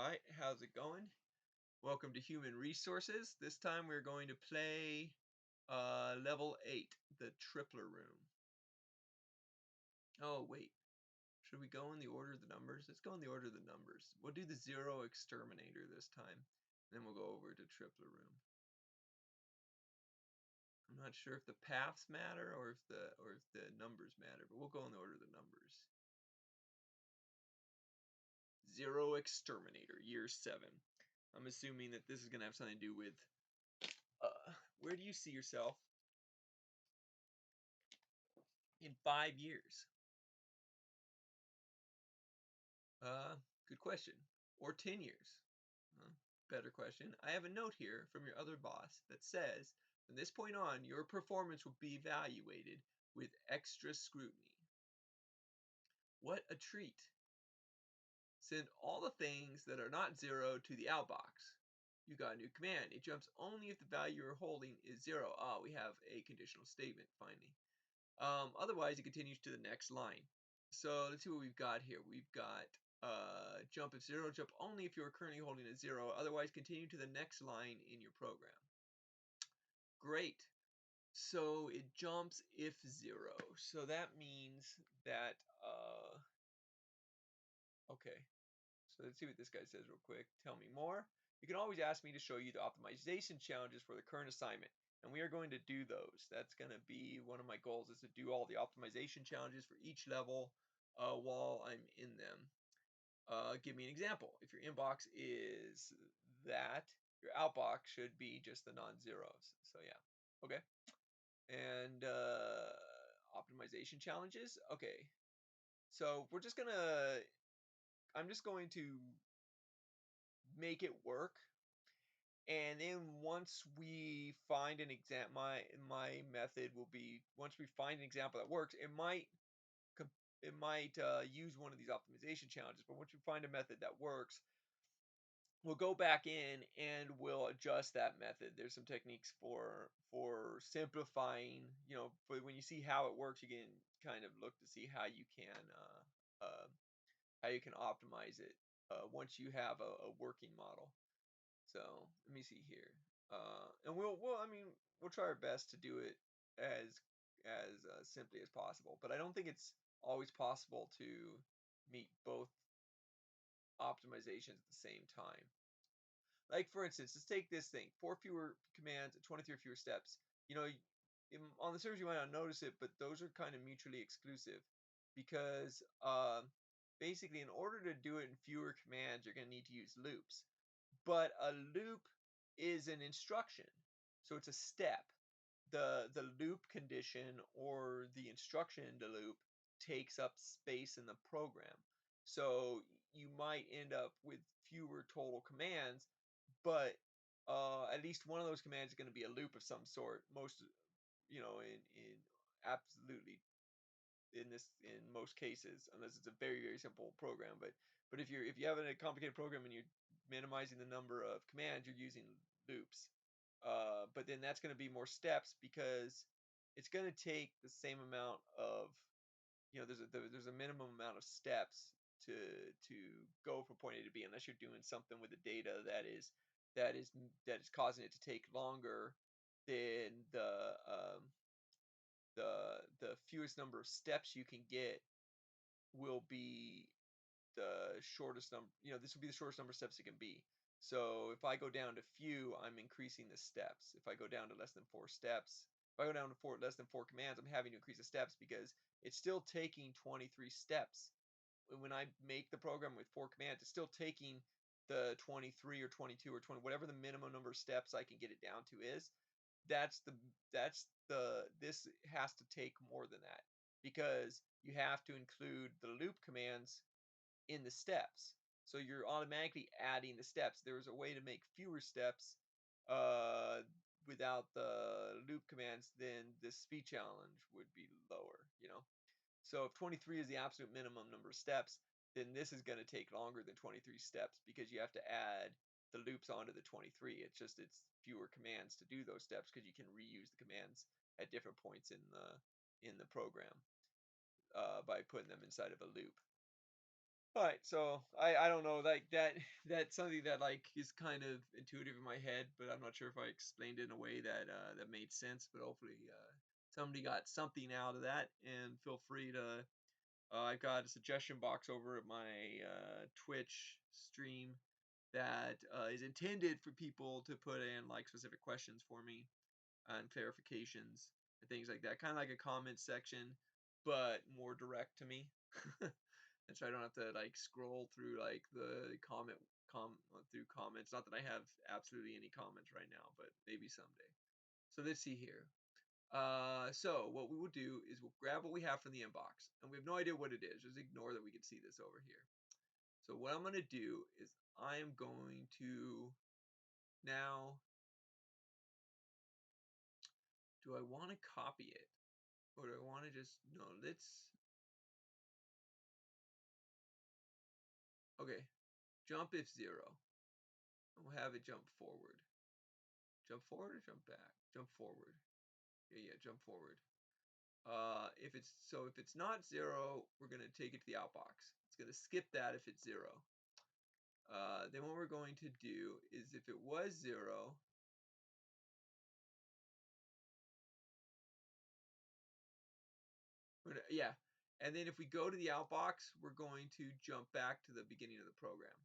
All right, how's it going? Welcome to Human Resources. This time we're going to play level 8, the Tripler Room. Oh, wait. Should we go in the order of the numbers? Let's go in the order of the numbers. We'll do the Zero Exterminator this time. Then we'll go over to Tripler Room. I'm not sure if the paths matter or if the numbers matter, but we'll go in the order of the numbers. Zero Exterminator, year 7. I'm assuming that this is going to have something to do with where do you see yourself in 5 years? Good question. Or 10 years? Uh, Better question. I have a note here from your other boss that says, from this point on, your performance will be evaluated with extra scrutiny. What a treat. Send all the things that are not zero to the outbox. You got a new command. It jumps only if the value you're holding is 0. Ah, we have a conditional statement finally. Otherwise, it continues to the next line. So let's see what we've got here. We've got jump if 0, jump only if you are currently holding a 0. Otherwise, continue to the next line in your program. Great. So it jumps if 0. So that means that, okay. So let's see what this guy says real quick. Tell me more. You can always ask me to show you the optimization challenges for the current assignment. And we are going to do those. That's going to be one of my goals, is to do all the optimization challenges for each level while I'm in them. Give me an example. If your inbox is that, your outbox should be just the non-zeros. So yeah, okay. And optimization challenges. Okay, so I'm just going to make it work, and then once we find an example, my method will be, once we find an example that works, it might use one of these optimization challenges. But once you find a method that works, we'll go back in and we'll adjust that method. There's some techniques for simplifying. For when you see how it works, you can kind of look to see how you can optimize it once you have a working model. So let me see here, and we'll try our best to do it as simply as possible. But I don't think it's always possible to meet both optimizations at the same time. Like, for instance, let's take this thing: 4 fewer commands, 23 fewer steps. On the servers you might not notice it, but those are kind of mutually exclusive, because basically, in order to do it in fewer commands, you're going to need to use loops. But a loop is an instruction, so it's a step. The loop condition, or the instruction in the loop, takes up space in the program. So you might end up with fewer total commands, but at least one of those commands is going to be a loop of some sort. In absolutely in most cases, unless it's a very, very simple program. But if you have a complicated program and you're minimizing the number of commands, you're using loops. But then that's going to be more steps, because it's going to take the same amount of, there's a minimum amount of steps to go from point A to B, unless you're doing something with the data that is causing it to take longer than the fewest number of steps you can get will be the shortest number. This will be the shortest number of steps it can be. So if I go down to few, I'm increasing the steps. If I go down to less than 4 steps, if I go down to less than 4 commands, I'm having to increase the steps, because it's still taking 23 steps. When I make the program with 4 commands, it's still taking the 23 or 22 or 20, whatever the minimum number of steps I can get it down to is. This has to take more than that, because you have to include the loop commands in the steps. So you're automatically adding the steps. There's a way to make fewer steps without the loop commands, then the speed challenge would be lower. So if 23 is the absolute minimum number of steps, then this is going to take longer than 23 steps, because you have to add the loops onto the 23. It's fewer commands to do those steps, because you can reuse the commands at different points in the program by putting them inside of a loop. All right, so I don't know, like that that's something that like is kind of intuitive in my head, but I'm not sure if I explained it in a way that that made sense. But hopefully, somebody got something out of that. And feel free to. I've got a suggestion box over at my Twitch stream that is intended for people to put in like specific questions for me and clarifications and things like that. Kind of like a comment section, but more direct to me. And so I don't have to like scroll through like the through comments. Not that I have absolutely any comments right now, but maybe someday. So let's see here. So what we will do is we'll grab what we have from the inbox, and we have no idea what it is. Just ignore that we can see this over here. So what I'm going to do is I am going to now. Do I want to copy it, or do I want to just no? Let's. Okay, jump if 0. And we'll have it jump forward. Jump forward or jump back? Jump forward. Yeah, jump forward. If it's not 0, we're gonna take it to the outbox. It's gonna skip that if it's 0. Then what we're going to do is if it was 0, yeah. And then if we go to the outbox, we're going to jump back to the beginning of the program.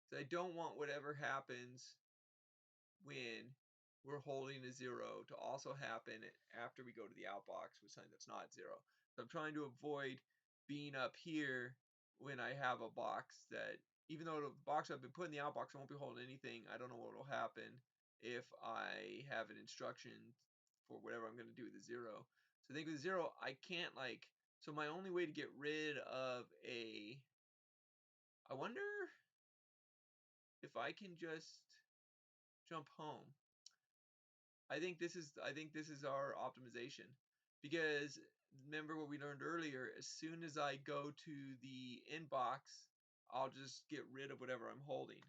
So I don't want whatever happens when we're holding a 0 to also happen after we go to the outbox with something that's not 0. So I'm trying to avoid being up here when I have a box that, even though the box I've been putting in the outbox, I won't be holding anything. I don't know what will happen if I have an instruction for whatever I'm going to do with the 0. So I think with 0, I can't like, so my only way to get rid of I wonder if I can just jump home. I think this is our optimization, because remember what we learned earlier, as soon as I go to the inbox, I'll just get rid of whatever I'm holding.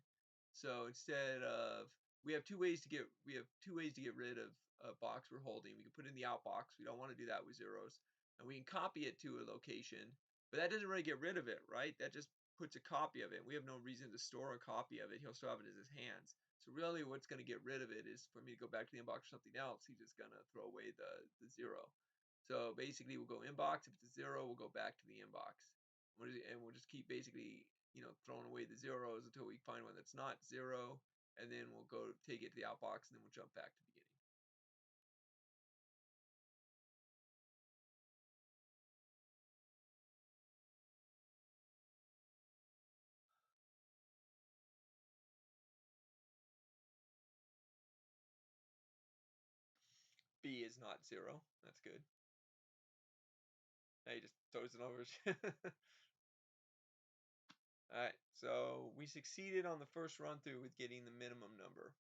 So instead of, we have two ways to get rid of a box we're holding. We can put it in the outbox. We don't want to do that with zeros. And we can copy it to a location, but that doesn't really get rid of it, right? That just puts a copy of it. We have no reason to store a copy of it. He'll still have it in his hands. So really what's going to get rid of it is for me to go back to the inbox for something else. He's just going to throw away the 0. So basically we'll go inbox. If it's a 0, we'll go back to the inbox. And we'll just keep basically, throwing away the zeros until we find one that's not 0. And then we'll go take it to the outbox, and then we'll jump back to the beginning. B is not 0. That's good. Now he just throws it over. Alright, so we succeeded on the first run through with getting the minimum number.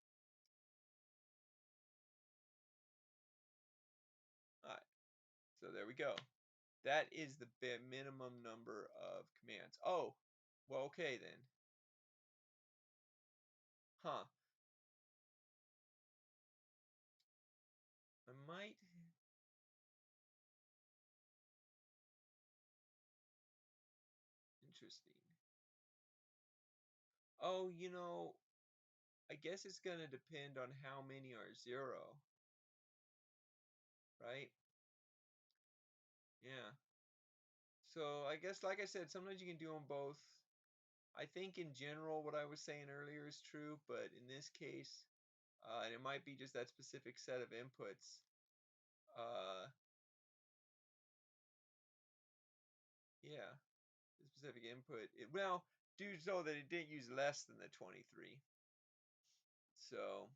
Alright, so there we go. That is the minimum number of commands. Oh, well, okay then. Huh. I might. Interesting. Oh, I guess it's going to depend on how many are 0. Right? Yeah. So I guess, like I said, sometimes you can do them both. I think in general what I was saying earlier is true, but in this case, and it might be just that specific set of inputs. Yeah, the specific input. Well, do so that it didn't use less than the 23. So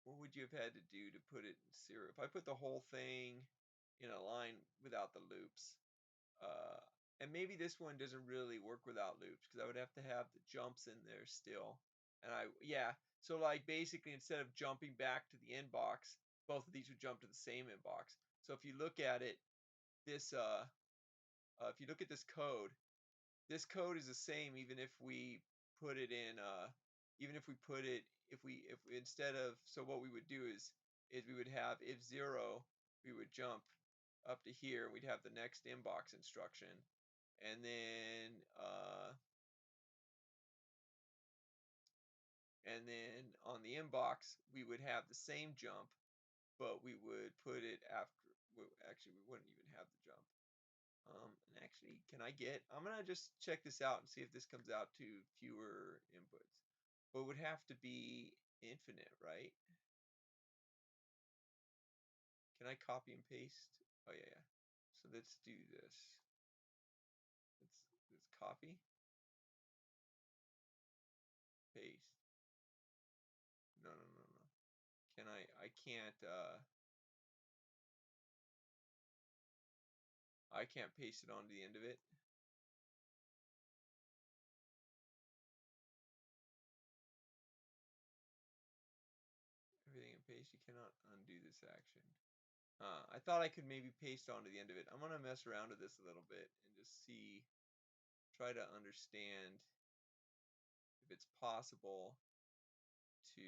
what would you have had to do to put it in 0? If I put the whole thing in a line without the loops, and maybe this one doesn't really work without loops because I would have to have the jumps in there still. And so like basically instead of jumping back to the inbox, both of these would jump to the same inbox. So if you look at it, if you look at this code is the same even if we put it in even if we put it if instead of, so what we would do is we would have, if 0, we would jump up to here, we'd have the next inbox instruction, and then on the inbox we would have the same jump, but we would put it after. Actually, we wouldn't even have the jump. And actually, I'm gonna just check this out and see if this comes out to fewer inputs. But it would have to be infinite, right? Can I copy and paste? Oh yeah, yeah. So let's do this. Let's copy, paste. No, no, no, no. Can I can't paste it onto the end of it. Everything in paste, you cannot undo this action. I thought I could maybe paste onto the end of it. I'm gonna mess around with this a little bit and just see, try to understand if it's possible to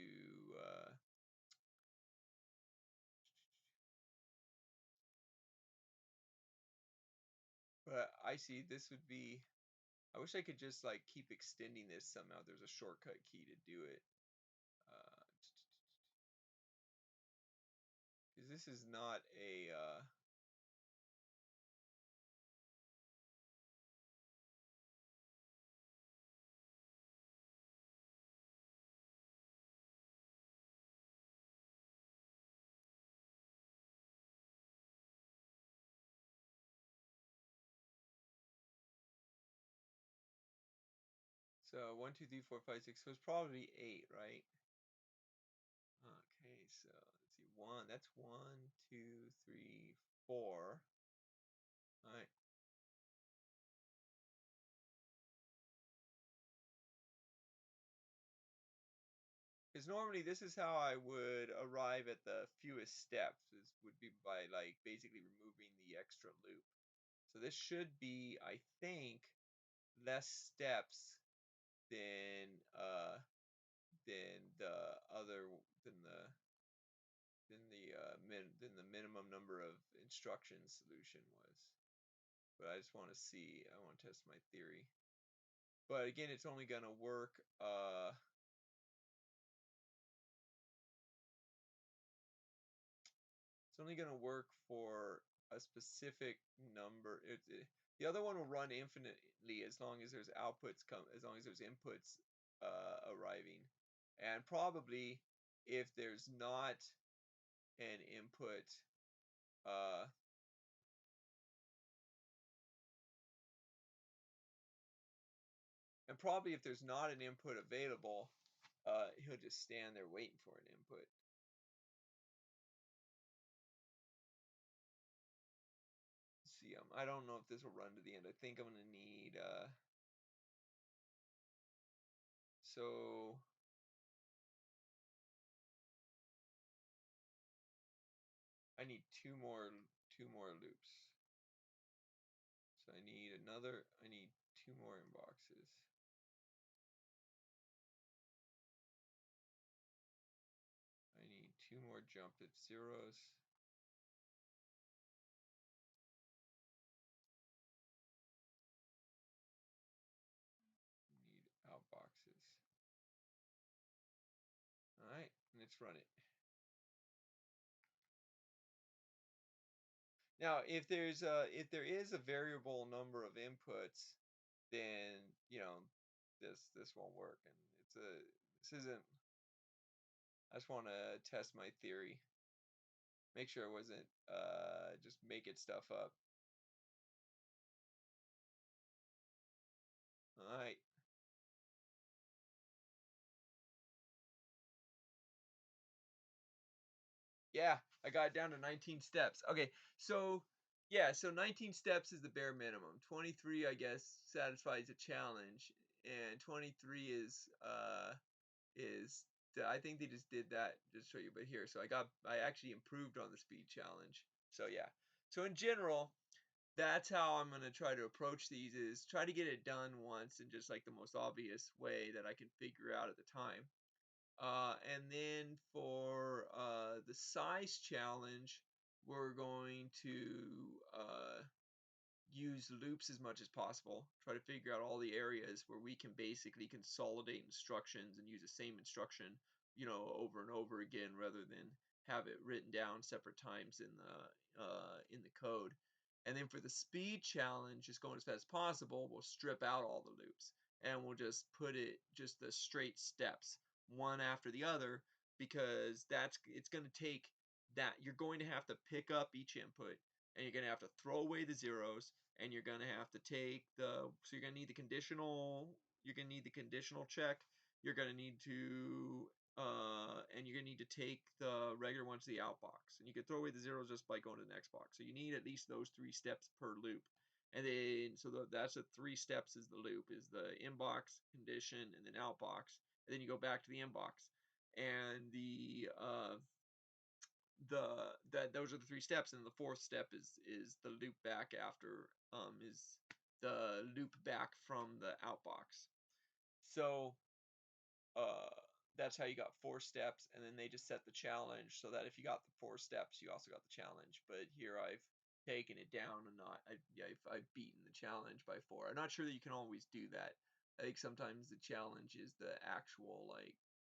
but I see this would be, I wish I could just like keep extending this somehow. There's a shortcut key to do it. Because this is not a so 1, 2, 3, 4, 5, 6. So it's probably 8, right? Okay, so let's see. One. That's 1, 2, 3, 4. All right. Because normally this is how I would arrive at the fewest steps. Would be by like basically removing the extra loop. So this should be, I think, less steps than the other than the minimum number of instructions solution was. But I just want to see. I want to test my theory. But again, it's only going to work. It's only going to work for a specific number. The other one will run infinitely as long as there's outputs as long as there's inputs arriving, and probably if there's not an input, uh, and probably if there's not an input available, he'll just stand there waiting for an input. Let's see, I don't know if this will run to the end. I think I'm gonna need so I need two more loops. So I need two more inboxes. I need two more jump at zeros. Need outboxes. All right, let's run it. Now, if there is a variable number of inputs, then this won't work, and this isn't. I just want to test my theory. Make sure it wasn't just making stuff up. All right. Yeah, I got it down to 19 steps. Okay, so yeah, so 19 steps is the bare minimum. 23, I guess, satisfies a challenge, and 23 is I think they just did that just to show you. But here, so I actually improved on the speed challenge. So yeah, so in general, that's how I'm gonna try to approach these, is try to get it done once in just like the most obvious way that I can figure out at the time. And then for the size challenge, we're going to use loops as much as possible. Try to figure out all the areas where we can basically consolidate instructions and use the same instruction, over and over again, rather than have it written down separate times in the code. And then for the speed challenge, just going as fast as possible, we'll strip out all the loops and we'll just put it just the straight steps, one after the other, because it's going to take that you're going to have to pick up each input, and you're going to have to throw away the zeros, and you're going to have to take so you're going to need the conditional check. You're going to need to and you're going to need to take the regular one to the outbox, and you can throw away the zeros just by going to the next box. So you need at least those 3 steps per loop. And then that's the 3 steps is the loop, is the inbox, condition, and then outbox. And then you go back to the inbox, and those are the 3 steps, and the 4th step is the loop back after is the loop back from the outbox. So uh that's how you got 4 steps, and then they just set the challenge so that if you got the 4 steps, you also got the challenge. But here I've taken it down and I've beaten the challenge by 4. I'm not sure that you can always do that. I think sometimes the challenge is the actual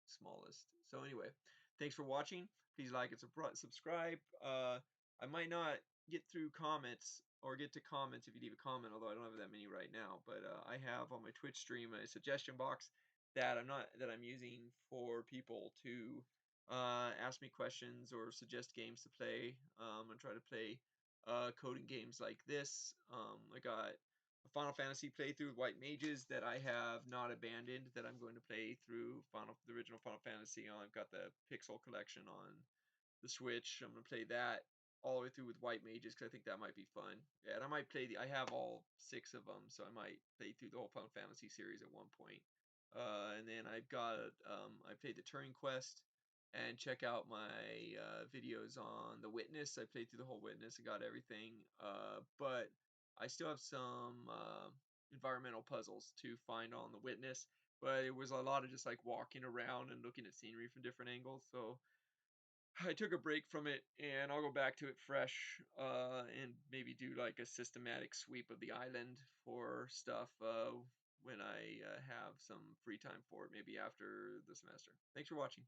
smallest. So anyway, thanks for watching. Please like and subscribe. I might not get through comments or get to comments if you leave a comment, although I don't have that many right now. But I have on my Twitch stream a suggestion box that I'm using for people to ask me questions or suggest games to play. And try to play coding games like this. I got a Final Fantasy playthrough with White Mages that I have not abandoned, that I'm going to play through the original Final Fantasy. I've got the Pixel collection on the Switch. I'm gonna play that all the way through with White Mages because I think that might be fun. Yeah, and I might play I have all 6 of them, so I might play through the whole Final Fantasy series at one point. And then I played the Turing Quest, and check out my videos on the Witness. I played through the whole Witness and got everything. But I still have some environmental puzzles to find on the Witness. But it was a lot of just like walking around and looking at scenery from different angles. So I took a break from it, and I'll go back to it fresh, and maybe do like a systematic sweep of the island for stuff when I have some free time for it, maybe after the semester. Thanks for watching.